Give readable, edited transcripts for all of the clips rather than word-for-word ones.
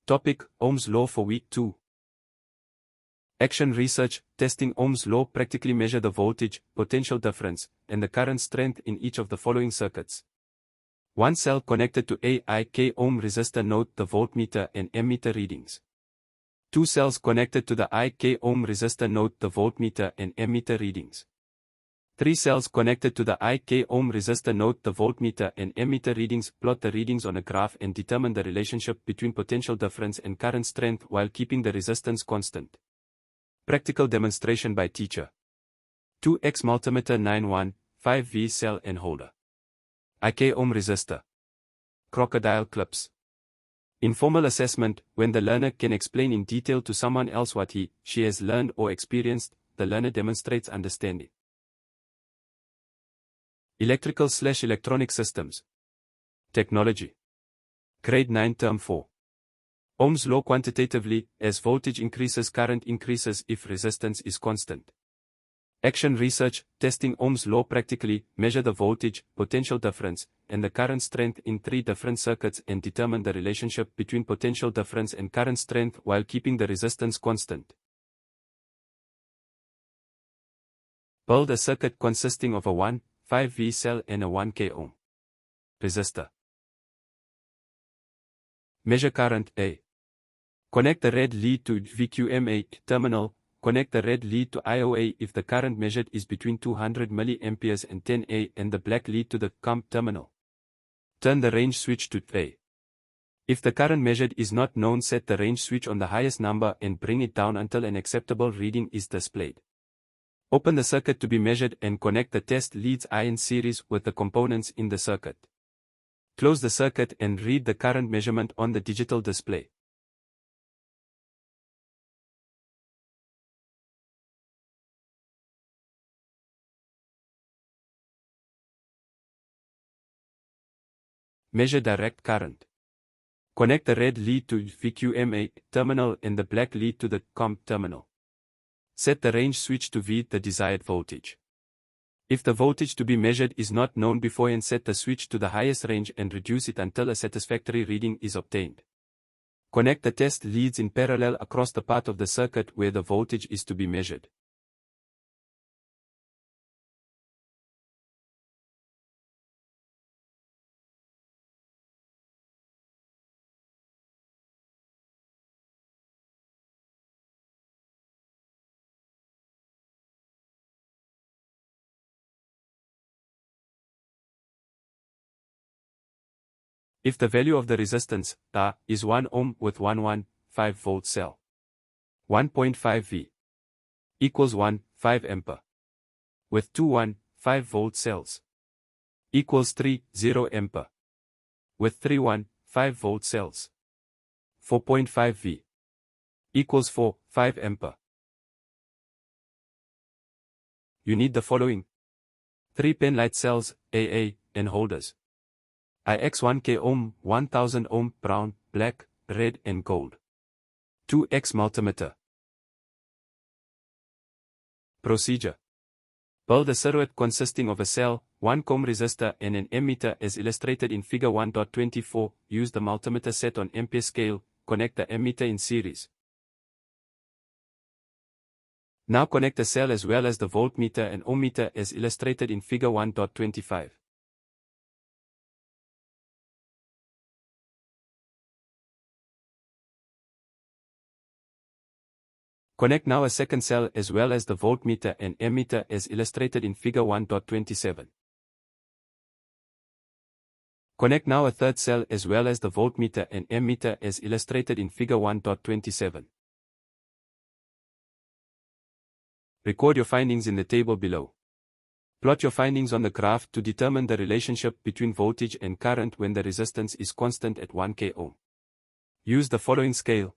Topic: Ohm's law for week 2. Action research, testing Ohm's law practically measure the voltage, potential difference, and the current strength in each of the following circuits. One cell connected to a IK ohm resistor, note the voltmeter and ammeter readings. Two cells connected to the IK ohm resistor, note the voltmeter and ammeter readings. Three cells connected to the IK ohm resistor, note the voltmeter and ammeter readings. Plot the readings on a graph and determine the relationship between potential difference and current strength while keeping the resistance constant. Practical demonstration by teacher. 2x multimeter 915V cell and holder. IK ohm resistor. Crocodile clips. Informal assessment, when the learner can explain in detail to someone else what she has learned or experienced, the learner demonstrates understanding. Electrical/electronic systems. Technology. Grade 9 Term 4. Ohm's law quantitatively, as voltage increases current increases if resistance is constant. Action research, testing Ohm's law practically, measure the voltage, potential difference, and the current strength in 3 different circuits and determine the relationship between potential difference and current strength while keeping the resistance constant. Build a circuit consisting of a 1,5V cell and a 1K ohm resistor. Measure current A. Connect the red lead to VQMA terminal. Connect the red lead to IOA if the current measured is between 200 mA and 10A and the black lead to the COM terminal. Turn the range switch to A. If the current measured is not known, set the range switch on the highest number and bring it down until an acceptable reading is displayed. Open the circuit to be measured and connect the test leads I in series with the components in the circuit. Close the circuit and read the current measurement on the digital display. Measure direct current. Connect the red lead to VQMA terminal and the black lead to the COM terminal. Set the range switch to read the desired voltage. If the voltage to be measured is not known beforehand, set the switch to the highest range and reduce it until a satisfactory reading is obtained. Connect the test leads in parallel across the part of the circuit where the voltage is to be measured. If the value of the resistance, A, is 1 ohm with 115 volt cell, 1.5V equals 5 ampere. With 215 volt cells, equals 30 ampere. With 315 volt cells, 4.5V equals 5 ampere. You need the following: 3 penlight cells, AA, and holders. IX1K ohm, 1000 ohm, brown, black, red and gold. 2x multimeter. Procedure. Build a circuit consisting of a cell, 1 ohm resistor and an ammeter as illustrated in figure 1.24. Use the multimeter set on Ampere scale. Connect the ammeter in series. Now connect the cell as well as the voltmeter and ohmmeter as illustrated in figure 1.25. Connect now a second cell as well as the voltmeter and ammeter as illustrated in figure 1.27. Connect now a third cell as well as the voltmeter and ammeter as illustrated in figure 1.27. Record your findings in the table below. Plot your findings on the graph to determine the relationship between voltage and current when the resistance is constant at 1K ohm. Use the following scale.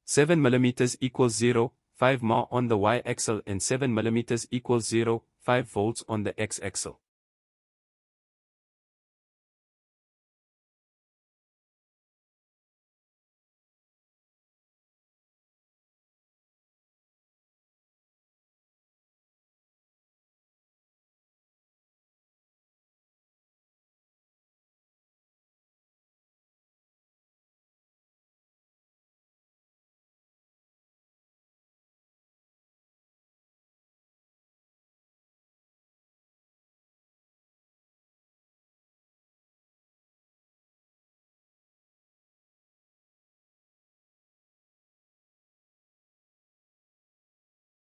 7 mm equals 0, 5 mA on the y-axis and 7 mm equals 0, 5 volts on the x-axis.